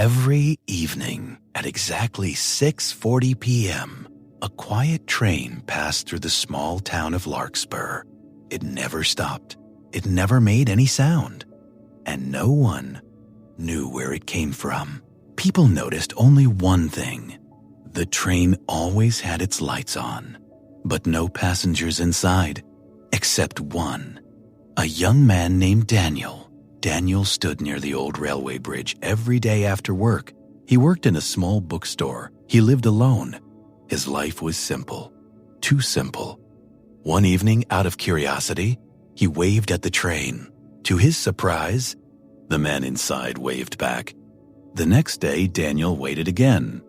Every evening at exactly 6:40 p.m., a quiet train passed through the small town of Larkspur. It never stopped. It never made any sound. And no one knew where it came from. People noticed only one thing. The train always had its lights on, but no passengers inside, except one. A young man named Daniel. Daniel stood near the old railway bridge every day after work. He worked in a small bookstore. He lived alone. His life was simple, too simple. One evening, out of curiosity, he waved at the train. To his surprise, the man inside waved back. The next day, Daniel waited again.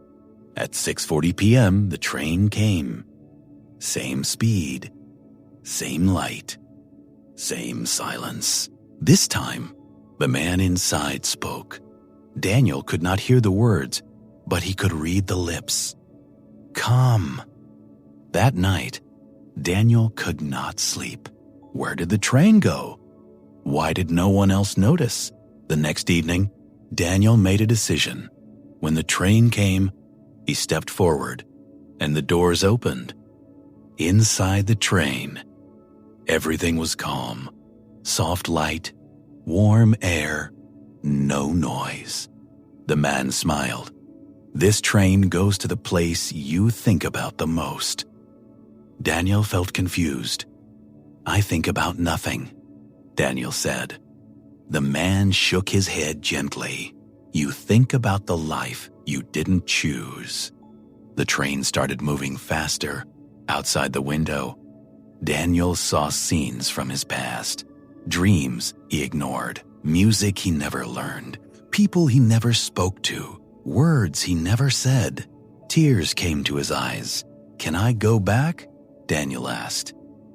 At 6:40 p.m., the train came. Same speed, same light, same silence. This time, the man inside spoke. Daniel could not hear the words, but he could read the lips. Come. That night, Daniel could not sleep. Where did the train go? Why did no one else notice? The next evening, Daniel made a decision. When the train came, he stepped forward, and the doors opened. Inside the train, everything was calm. Soft light, warm air, no noise. The man smiled. This train goes to the place you think about the most. Daniel felt confused. I think about nothing, Daniel said. The man shook his head gently. You think about the life you didn't choose. The train started moving faster. Outside the window, Daniel saw scenes from his past. Dreams he ignored, music he never learned, people he never spoke to, words he never said. Tears came to his eyes. Can I go back? Daniel asked.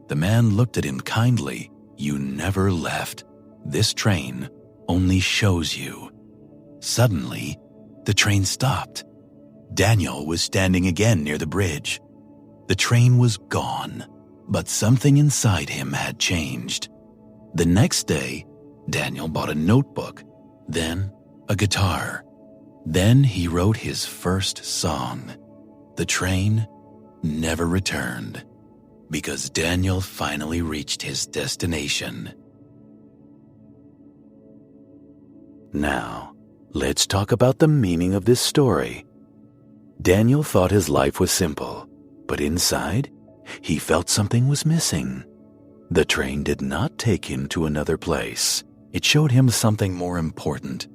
The man looked at him kindly. You never left. This train only shows you. Suddenly, the train stopped. Daniel was standing again near the bridge. The train was gone, but something inside him had changed. The next day, Daniel bought a notebook, then a guitar. Then he wrote his first song. The train never returned because Daniel finally reached his destination. Now, let's talk about the meaning of this story. Daniel thought his life was simple, but inside, he felt something was missing. The train did not take him to another place. It showed him something more important.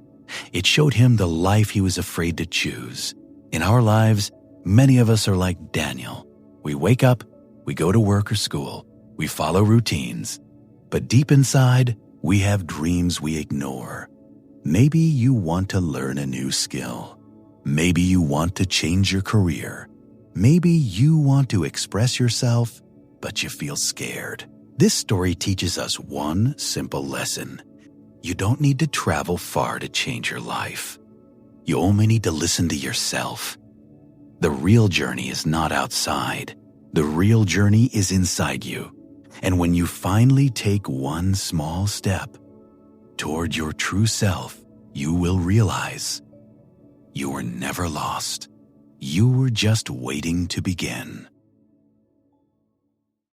It showed him the life he was afraid to choose. In our lives, many of us are like Daniel. We wake up, we go to work or school, we follow routines. But deep inside, we have dreams we ignore. Maybe you want to learn a new skill. Maybe you want to change your career. Maybe you want to express yourself, but you feel scared. This story teaches us one simple lesson. You don't need to travel far to change your life. You only need to listen to yourself. The real journey is not outside. The real journey is inside you. And when you finally take one small step toward your true self, you will realize you were never lost. You were just waiting to begin.